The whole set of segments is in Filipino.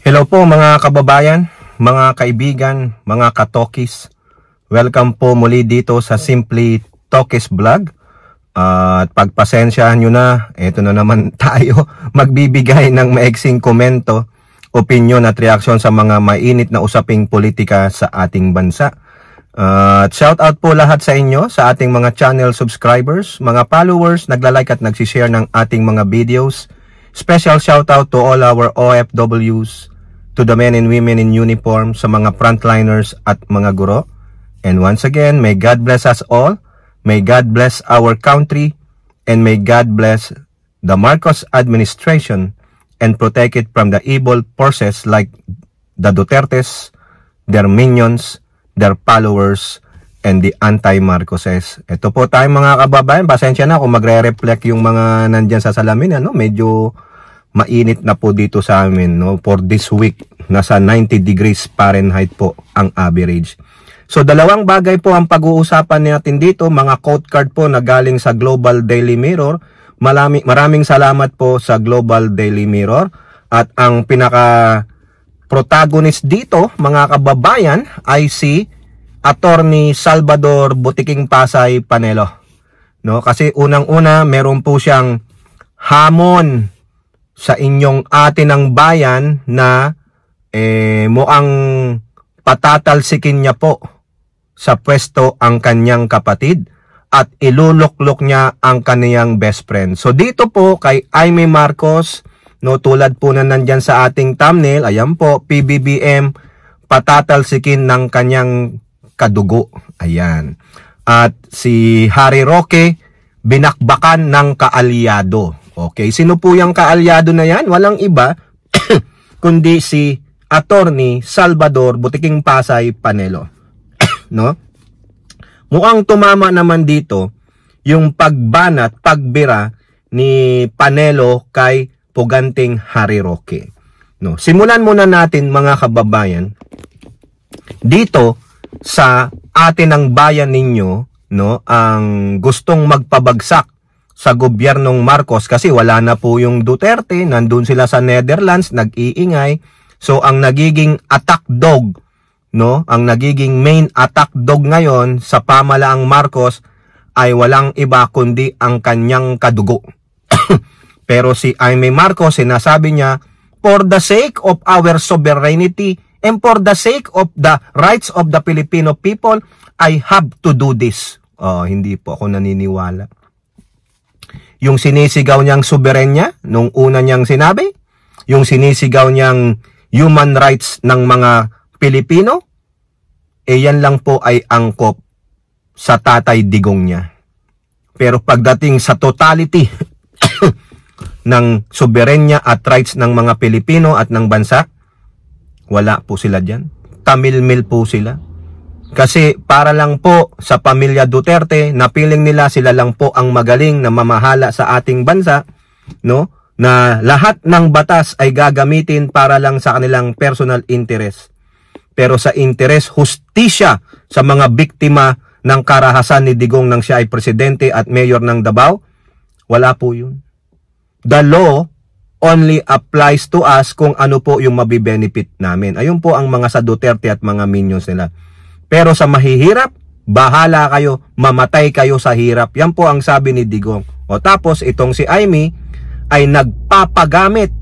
Hello po mga kababayan, mga kaibigan, mga katokis. Welcome po muli dito sa Simply Tokis Vlog. At pagpasensyahan nyo na, eto na naman tayo magbibigay ng maiksing komento, opinion at reaksyon sa mga mainit na usaping politika sa ating bansa. At shout out po lahat sa inyo, sa ating mga channel subscribers, mga followers, nagla-like at nagsishare ng ating mga videos. Special shout out to all our OFWs, to the men and women in uniform, sa mga frontliners at mga guro. And once again, may God bless us all, may God bless our country, and may God bless the Marcos administration and protect it from the evil forces like the Dutertes, their minions, their followers, and the anti-Marcoses. Ito po tayo mga kababayan, pasensya na kung magre-reflect yung mga nandyan sa salamin, medyo mainit na po dito sa amin, for this week. Nasa 90 degrees Fahrenheit po ang average. So dalawang bagay po ang pag-uusapan natin dito, mga quote card po na galing sa Global Daily Mirror. Maraming salamat po sa Global Daily Mirror. At ang pinaka protagonist dito, mga kababayan, ay si Attorney Salvador Butiking Pasay Panelo. Kasi unang-una, meron po siyang hamon sa inyong atin ng bayan na mukhang patatalsikin niya po sa pwesto ang kanyang kapatid at iluluklok niya ang kaniyang best friend. So dito po kay Imee Marcos, tulad po na nandyan sa ating thumbnail, ayan po, PBBM, patatalsikin ng kanyang kadugo. Ayan. At si Harry Roque, binakbakan ng kaalyado. Okay, sino po yung kaalyado na yan? Walang iba, kundi si Attorney Salvador Butiking Pasay Panelo. Mukhang tumama naman dito yung pagbanat, pagbira ni Panelo kay Puganting Harry Roque. Simulan muna natin mga kababayan dito sa atin ng bayan ninyo, ang gustong magpabagsak sa gobyernong Marcos kasi wala na po yung Duterte, nandun sila sa Netherlands, nag-iingay. So ang nagiging attack dog, ang nagiging main attack dog ngayon sa pamalaang Marcos ay walang iba kundi ang kanyang kadugo. Pero si Imee Marcos, sinasabi niya, for the sake of our sovereignty and for the sake of the rights of the Filipino people, I have to do this. Hindi po ako naniniwala. Yung sinisigaw niyang soberenya nung una niyang sinabi, yung sinisigaw niyang human rights ng mga Pilipino, yan lang po ay angkop sa tatay digong niya. Pero pagdating sa totality ng soberenya at rights ng mga Pilipino at ng bansa, wala po sila dyan. Tamilmil po sila. Kasi para lang po sa pamilya Duterte, napiling nila sila lang po ang magaling na mamahala sa ating bansa, na lahat ng batas ay gagamitin para lang sa kanilang personal interest. Pero sa interest, hustisya sa mga biktima ng karahasan ni Digong nang siya ay presidente at mayor ng Davao, wala po yun. The law only applies to us kung ano po yung mabibenefit namin. Ayun po ang mga sa Duterte at mga minions nila. Pero sa mahihirap, bahala kayo, mamatay kayo sa hirap. Yan po ang sabi ni Digong. Tapos itong si Imee ay nagpapagamit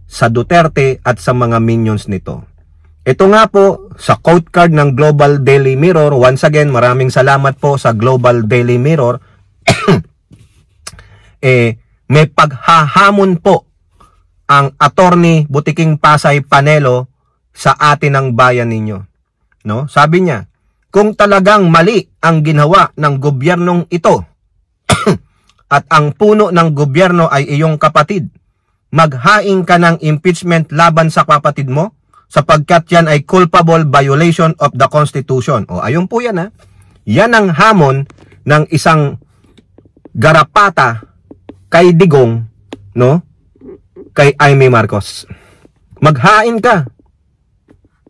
sa Duterte at sa mga minions nito. Ito nga po sa quote card ng Global Daily Mirror. Once again, maraming salamat po sa Global Daily Mirror. May paghahamon po ang Attorney Butiking Pasay Panelo sa atin ng bayan ninyo. Sabi niya, kung talagang mali ang ginawa ng gobyernong ito at ang puno ng gobyerno ay iyong kapatid, maghain ka ng impeachment laban sa kapatid mo sapagkat yan ay culpable violation of the Constitution. Ayun po yan. Yan ang hamon ng isang garapata kay Digong, kay Imee Marcos. Maghain ka.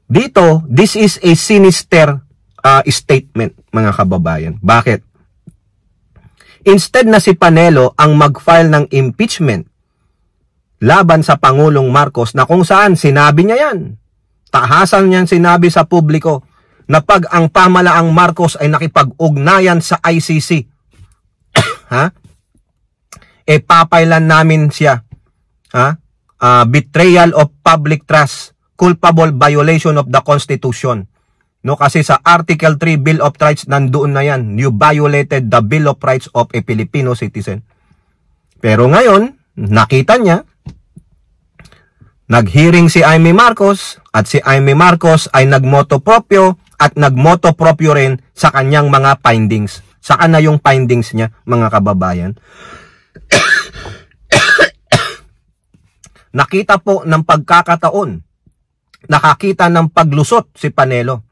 Dito, this is a sinister statement, mga kababayan. Bakit? Instead na si Panelo ang mag-file ng impeachment laban sa Pangulong Marcos na kung saan sinabi niya yan. Tahasan niyang sinabi sa publiko na pag ang pamalaang Marcos ay nakipag-ugnayan sa ICC, papailan namin siya. Betrayal of public trust, culpable violation of the Constitution. No, kasi sa Article 3 Bill of Rights nandoon na yan. You violated the Bill of Rights of a Filipino citizen. Pero ngayon, nakita niya, nag-hearing si Imee Marcos at si Imee Marcos ay nagmoto proprio at nagmoto proprio rin sa kanyang mga findings. Saka na yung findings niya, mga kababayan. Nakita po ng pagkakataon, nakakita ng paglusot si Panelo.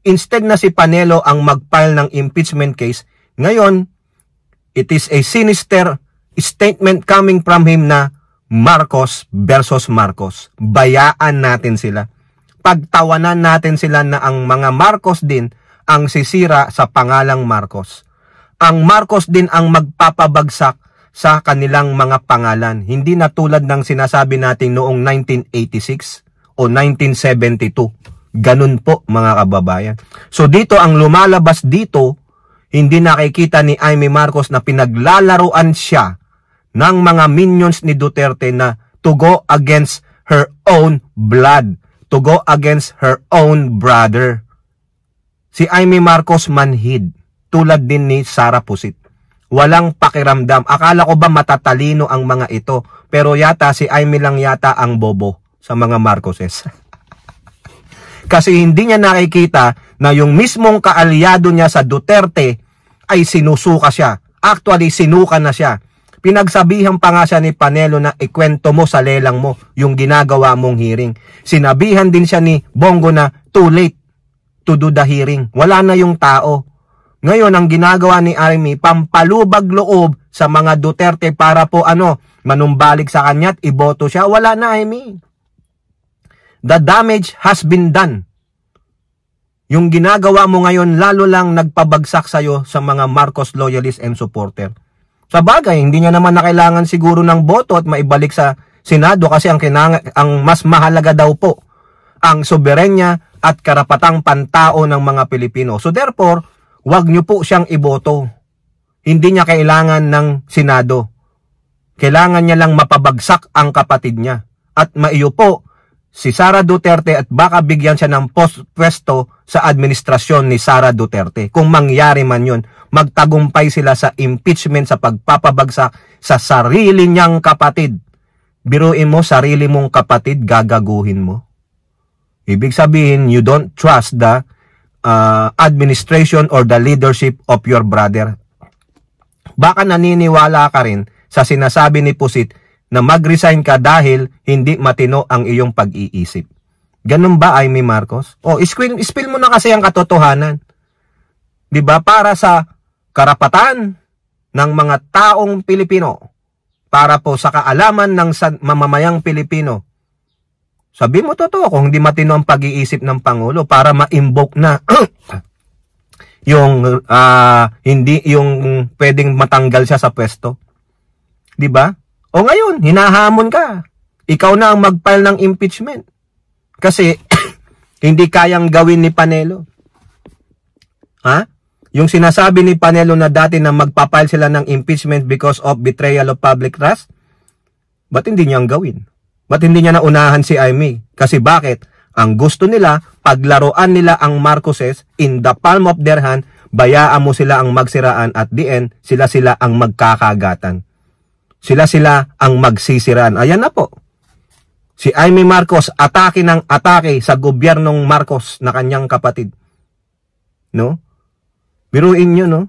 Instead na si Panelo ang mag-file ng impeachment case, ngayon, it is a sinister statement coming from him na Marcos versus Marcos. Bayaan natin sila. Pagtawanan natin sila na ang mga Marcos din ang sisira sa pangalang Marcos. Ang Marcos din ang magpapabagsak sa kanilang mga pangalan. Hindi na tulad ng sinasabi natin noong 1986 o 1972. Ganun po, mga kababayan. So dito ang lumalabas dito, hindi nakikita ni Imee Marcos na pinaglalaruan siya ng mga minions ni Duterte na to go against her own blood, to go against her own brother. Si Imee Marcos manhid, tulad din ni Sara Pusit. Walang pakiramdam. Akala ko ba matatalino ang mga ito, pero yata si Imee lang yata ang bobo sa mga Marcoses. Kasi hindi niya nakikita na yung mismong kaalyado niya sa Duterte ay sinusuka siya. Actually, sinuka na siya. Pinagsabihan pa nga siya ni Panelo na ikwento mo sa lelang mo yung ginagawa mong hearing. Sinabihan din siya ni Bongo na too late to do the hearing. Wala na yung tao. Ngayon, ang ginagawa ni Imee, pampalubag loob sa mga Duterte para po manumbalik sa kanya at iboto siya. Wala na, Imee. The damage has been done. Yung ginagawa mo ngayon, lalo lang nagpabagsak sa'yo sa mga Marcos loyalists and supporter. Sa bagay, hindi niya naman na kailangan siguro ng boto at maibalik sa Senado kasi ang mas mahalaga daw po ang soberenya at karapatang pantao ng mga Pilipino. So therefore, wag niyo po siyang iboto. Hindi niya kailangan ng Senado. Kailangan niya lang mapabagsak ang kapatid niya. At maiupo si Sara Duterte at baka bigyan siya ng pwesto sa administrasyon ni Sara Duterte. Kung mangyari man yun, magtagumpay sila sa impeachment sa pagpapabagsak sa sarili niyang kapatid. Biruin mo, sarili mong kapatid, gagaguhin mo. Ibig sabihin, you don't trust the administration or the leadership of your brother. Baka naniniwala ka rin sa sinasabi ni Pusit na mag-resign ka dahil hindi matino ang iyong pag-iisip. Ganun ba, Imee Marcos? O, spill mo na kasi ang katotohanan. Diba? Para sa karapatan ng mga taong Pilipino, para po sa kaalaman ng mamamayang Pilipino. Sabi mo totoo kung hindi matino ang pag-iisip ng Pangulo para ma-invoke na yung hindi yung pwedeng matanggal siya sa pwesto. 'Di ba? O ngayon, hinahamon ka. Ikaw na ang mag-file ng impeachment. Kasi hindi kayang gawin ni Panelo. Yung sinasabi ni Panelo na dati na magpapile sila ng impeachment because of betrayal of public trust, ba't hindi niyang gawin? Ba't hindi niya naunahan si Imee? Kasi bakit? Ang gusto nila, paglaruan nila ang Marcoses in the palm of their hand, bayaan mo sila ang magsiraan at the end, sila ang magkakagatan. Sila ang magsisiraan. Ayan na po. Si Imee Marcos, atake ng atake sa gobyernong Marcos na kanyang kapatid. No? Biruin nyo, no?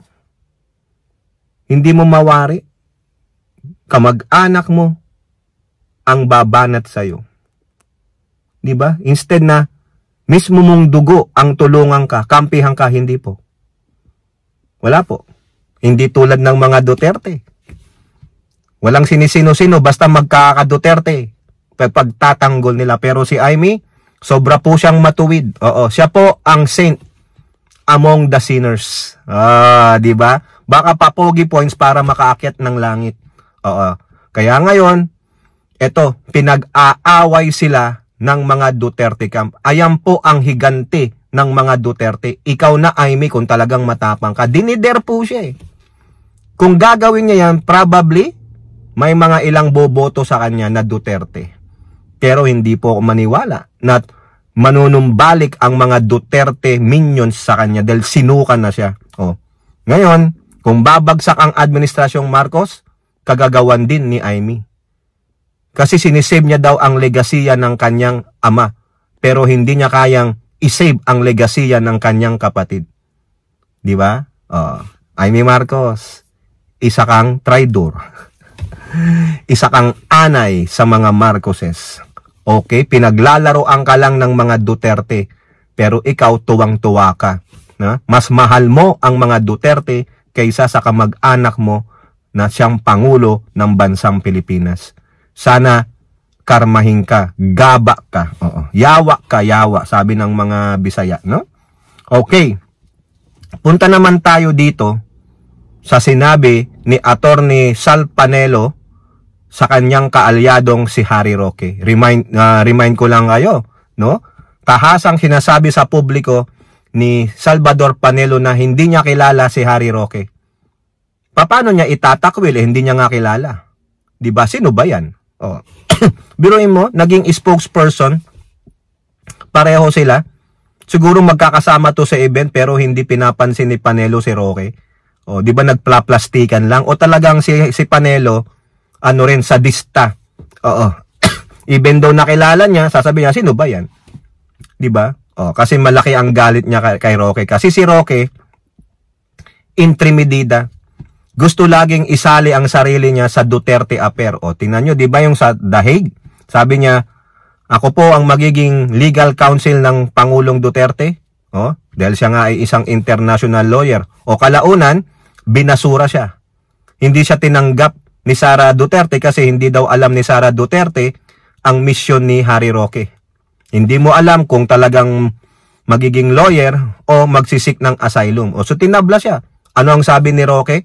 Hindi mo mawari. Kamag-anak mo ang babanat sa'yo. Diba? Instead na mismo mong dugo ang tulungan ka, kampihan ka, hindi po. Wala po. Hindi tulad ng mga Duterte. Walang sinisino-sino, basta magkaka-Duterte. Pagtatanggol nila. Pero si Imee, sobra po siyang matuwid. Oo, siya po ang saint among the sinners. Diba? Baka papogi points para makaakyat ng langit. Oo. Kaya ngayon, Ito, pinag-aaway sila ng mga Duterte camp. Ayan po ang higante ng mga Duterte. Ikaw na, Amy, kung talagang matapang ka. Dinider po siya eh. Kung gagawin niya yan, probably, may mga ilang boboto sa kanya na Duterte. Pero hindi po ako maniwala na manunumbalik ang mga Duterte minions sa kanya dahil sinukan na siya. Oh. Ngayon, kung babagsak ang administrasyong Marcos, kagagawan din ni Amy. Kasi sinisave niya daw ang legasiya ng kanyang ama. Pero hindi niya kayang isave ang legasiya ng kanyang kapatid. Di ba? Oh. Amy Marcos, isa kang traidor. Isa kang anay sa mga Marcoses. Okay, pinaglalaroan ka lang ng mga Duterte, pero ikaw tuwang-tuwa ka. Na? Mas mahal mo ang mga Duterte kaysa sa kamag-anak mo na siyang Pangulo ng bansang Pilipinas. Sana karmahin ka, gaba ka. Oo. Yawa ka, yawa, sabi ng mga Bisaya. No? Okay, punta naman tayo dito sa sinabi ni Attorney Sal Panelo sa kanyang kaalyadong si Harry Roque. Remind ko lang kayo, no? Tahasang sinasabi sa publiko ni Salvador Panelo na hindi niya kilala si Harry Roque. Paano niya itatakwil hindi niya nga kilala? 'Di ba? Sino ba 'yan? Oh. Biruin mo, naging spokesperson. Pareho sila. Siguro magkakasama to sa event pero hindi pinapansin ni Panelo si Roque. Oh, 'di ba nagplaplastikan lang o talagang si Panelo ano rin, sadista. Oo. Even though nakilala niya, sasabihin niya, sino ba yan? Diba? Oh, kasi malaki ang galit niya kay Roque. Kasi si Roque, intrimidida. Gusto laging isali ang sarili niya sa Duterte affair. O, tingnan nyo, diba yung sa The Hague? Sabi niya, ako po ang magiging legal counsel ng Pangulong Duterte. O, dahil siya nga ay isang international lawyer. O, kalaunan, binasura siya. Hindi siya tinanggap ni Sara Duterte kasi hindi daw alam ni Sara Duterte ang misyon ni Harry Roque. Hindi mo alam kung talagang magiging lawyer o magsisik ng asylum. O so tinabla siya. Ano ang sabi ni Roque?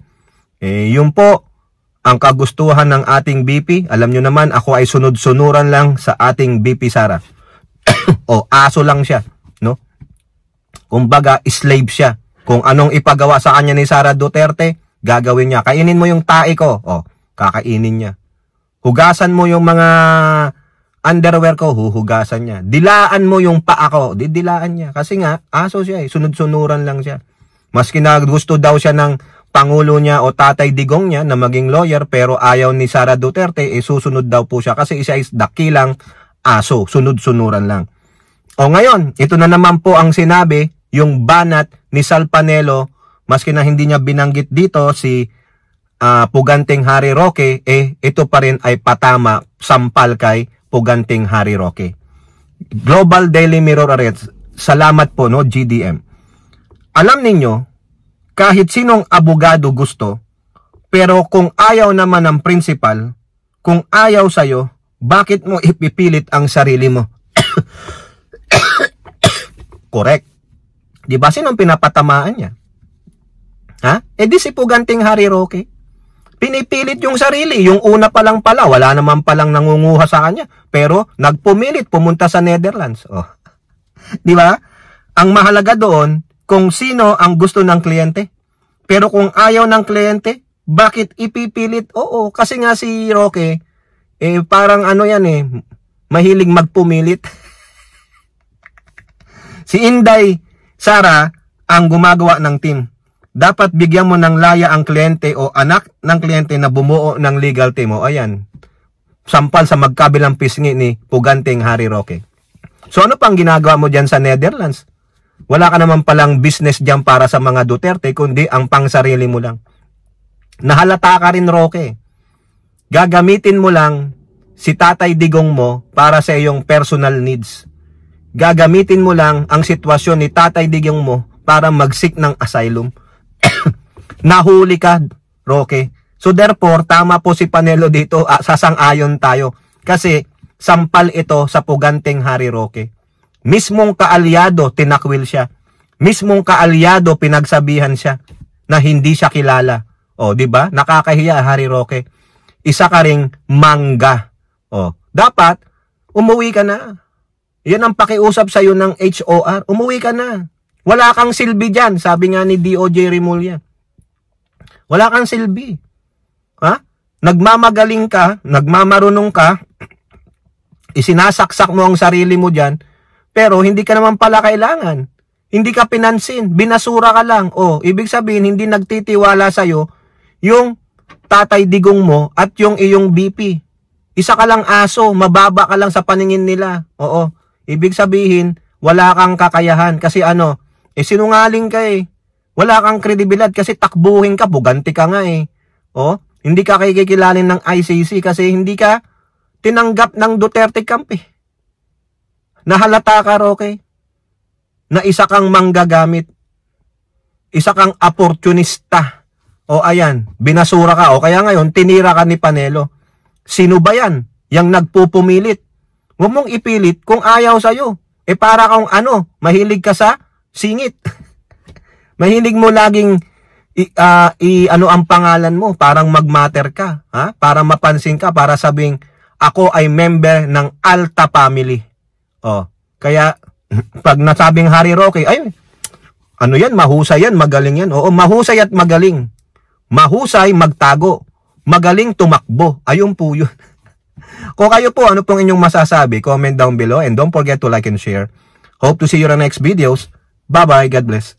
Yun po ang kagustuhan ng ating BP. Alam nyo naman, ako ay sunod-sunuran lang sa ating BP Sara. O aso lang siya, no? Kumbaga, slave siya. Kung anong ipagawa sa kanya ni Sara Duterte, gagawin niya. Kainin mo yung tae ko. O, kakainin niya. Hugasan mo yung mga underwear ko, huhugasan niya. Dilaan mo yung paa ko, didilaan niya. Kasi nga, aso siya eh, sunod-sunuran lang siya. Maski na gusto daw siya ng Pangulo niya o Tatay Digong niya na maging lawyer, pero ayaw ni Sara Duterte, susunod daw po siya. Kasi siya is dakilang aso, sunod-sunuran lang. O ngayon, ito na naman po ang sinabi, yung banat ni Sal Panelo, maski na hindi niya binanggit dito si Puganting Harry Roque, ito pa rin ay patama, sampal kay Puganting Harry Roque. Global Daily Mirror Arrest, salamat po no GDM. Alam ninyo, kahit sinong abogado gusto, pero kung ayaw naman ng principal, kung ayaw sa'yo, bakit mo ipipilit ang sarili mo? Correct. Di ba sinong pinapatamaan niya? Ha? Di si Puganting Harry Roque. Pinipilit yung sarili. Yung una pa lang pala, wala naman palang nangunguha sa kanya. Pero nagpumilit, pumunta sa Netherlands. Oh. Di ba? Ang mahalaga doon, kung sino ang gusto ng kliyente. Pero kung ayaw ng kliyente, bakit ipipilit? Oo, kasi nga si Roque, parang ano yan mahilig magpumilit. Si Inday Sara ang gumagawa ng team. Dapat bigyan mo ng laya ang kliyente o anak ng kliyente na bumuo ng legal team. O ayan, sampal sa magkabilang pisngi ni Puganting Harry Roque. So ano pang ginagawa mo dyan sa Netherlands? Wala ka naman palang business dyan para sa mga Duterte, kundi ang pangsarili mo lang. Nahalata ka rin, Roque. Gagamitin mo lang si Tatay Digong mo para sa iyong personal needs. Gagamitin mo lang ang sitwasyon ni Tatay Digong mo para mag-seek ng asylum. Nahuli ka, Roque. So therefore, tama po si Panelo dito, sasang-ayon tayo. Kasi sampal ito sa Puganting Harry Roque. Mismong kaalyado, tinakwil siya. Mismong kaalyado, pinagsabihan siya na hindi siya kilala. O, di ba? Nakakahiya, Harry Roque. Isa ka ring mangga. Oh, dapat umuwi ka na. Yan ang pakiusap sa iyo ng HOR. Umuwi ka na. Wala kang silbi diyan, sabi nga ni DOJ Remulla. Wala kang silbi. Ha? Nagmamagaling ka, nagmamarunong ka, isinasaksak mo ang sarili mo diyan, pero hindi ka naman pala kailangan. Hindi ka pinansin, binasura ka lang. Oh, ibig sabihin hindi nagtitiwala sa iyo yung Tatay Digong mo at yung iyong BP. Isa ka lang aso, mababa ka lang sa paningin nila. Oo, ibig sabihin wala kang kakayahan kasi ano, sinungaling ka eh. Wala kang kredibilidad kasi takbuhin ka, buganti ka nga eh. Oh, hindi ka kikilanin ng ICC kasi hindi ka tinanggap ng Duterte camp eh. Nahalata ka, Roque, na isa kang manggagamit, isa kang oportunista. O ayan, binasura ka. O kaya ngayon, tinira ka ni Panelo. Sino ba yan? Yang nagpupumilit. Huwag mong ipilit kung ayaw sa'yo. Eh para kang ano, mahilig ka sa singit. Mahilig mo laging ano ang pangalan mo, parang magmatter ka. Ha? Para mapansin ka, para sabing, ako ay member ng Alta family. O, kaya pag nasabing Harry Roque, ay, ano yan, mahusay yan, magaling yan. Oo, mahusay at magaling. Mahusay magtago, magaling tumakbo. Ayun po yun. Kung kayo po, ano pong inyong masasabi? Comment down below and don't forget to like and share. Hope to see you in the next videos. Bye-bye. God bless.